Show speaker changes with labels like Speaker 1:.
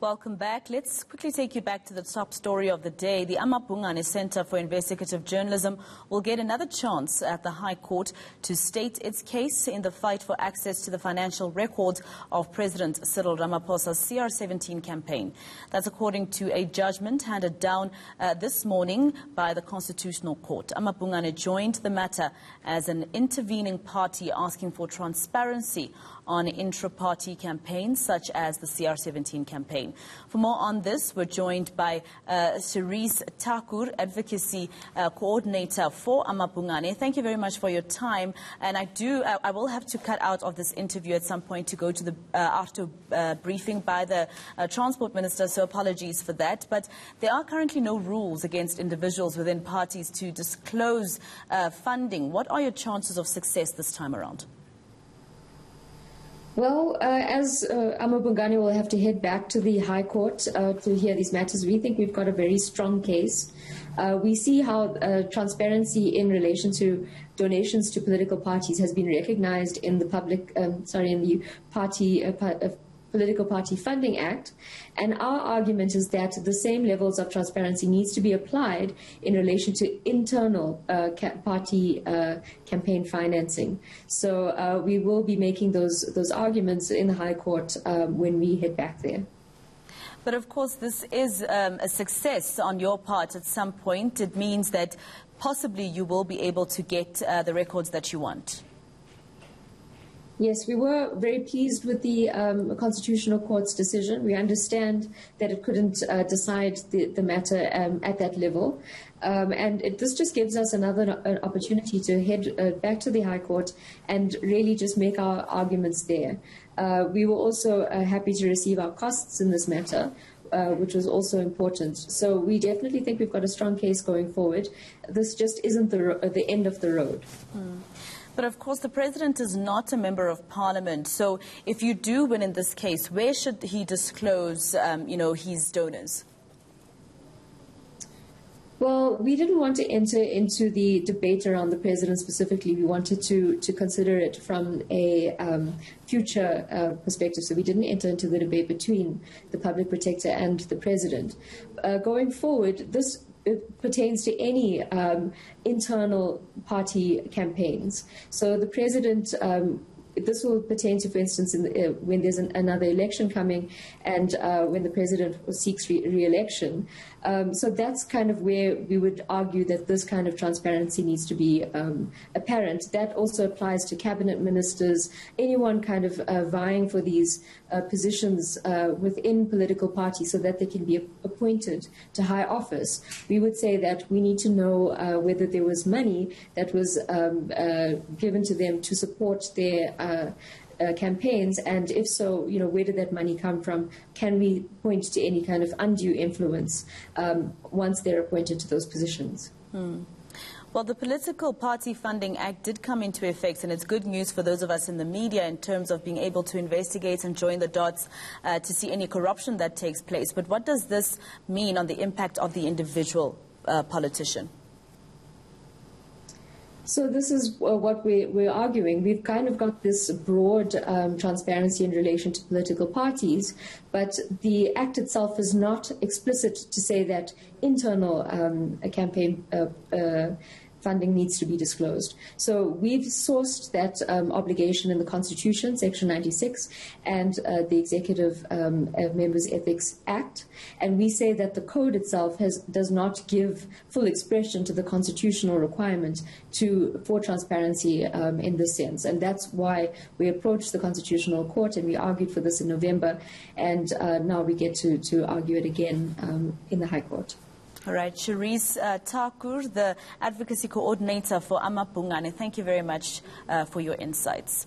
Speaker 1: Welcome back. Let's quickly take you back to the top story of the day. The amaBhungane Center for Investigative Journalism will get another chance at the High Court to state its case in the fight for access to the financial records of President Cyril Ramaphosa's CR17 campaign. That's according to a judgment handed down this morning by the Constitutional Court. amaBhungane joined the matter as an intervening party asking for transparency on intra-party campaigns such as the CR17 campaign. For more on this, we're joined by Cherese Thakur, Advocacy Coordinator for amaBhungane. Thank you very much for your time. And I will have to cut out of this interview at some point to go to the after briefing by the Transport Minister, so apologies for that. But there are currently no rules against individuals within parties to disclose funding. What are your chances of success this time around?
Speaker 2: Well, as amaBhungane will have to head back to the High Court to hear these matters, we think we've got a very strong case. We see how transparency in relation to donations to political parties has been recognized in the Political Party Funding Act, and our argument is that the same levels of transparency needs to be applied in relation to internal party campaign financing. So we will be making those arguments in the High Court when we head back there.
Speaker 1: But of course, this is a success on your part at some point. It means that possibly you will be able to get the records that you want.
Speaker 2: Yes, we were very pleased with the Constitutional Court's decision. We understand that it couldn't decide the matter at that level. This just gives us an opportunity to head back to the High Court and really just make our arguments there. We were also happy to receive our costs in this matter, which was also important. So we definitely think we've got a strong case going forward. This just isn't the end of the road.
Speaker 1: But of course, the President is not a member of Parliament. So if you do win in this case, where should he disclose, his donors?
Speaker 2: Well, we didn't want to enter into the debate around the President specifically. We wanted to consider it from a future perspective. So we didn't enter into the debate between the Public Protector and the President. Going forward, it pertains to any internal party campaigns. So the President, this will pertain to, for instance, when there's another election coming and when the President seeks re-election. So that's kind of where we would argue that this kind of transparency needs to be apparent. That also applies to cabinet ministers, anyone kind of vying for these positions within political parties so that they can be appointed to high office. We would say that we need to know whether there was money that was given to them to support their campaigns, and if so, where did that money come from? Can we point to any kind of undue influence once they're appointed to those positions?
Speaker 1: Well, the Political Party Funding Act did come into effect, and it's good news for those of us in the media in terms of being able to investigate and join the dots to see any corruption that takes place. But what does this mean on the impact of the individual politician?
Speaker 2: So this is what we're arguing. We've kind of got this broad transparency in relation to political parties, but the Act itself is not explicit to say that internal campaign funding needs to be disclosed. So we've sourced that obligation in the Constitution, Section 96, and the Executive Members Ethics Act. And we say that the code itself does not give full expression to the constitutional requirement for transparency in this sense. And that's why we approached the Constitutional Court and we argued for this in November. And now we get to argue it again in the High Court.
Speaker 1: All right, Cherese Thakur, the Advocacy Coordinator for amaBhungane, thank you very much for your insights.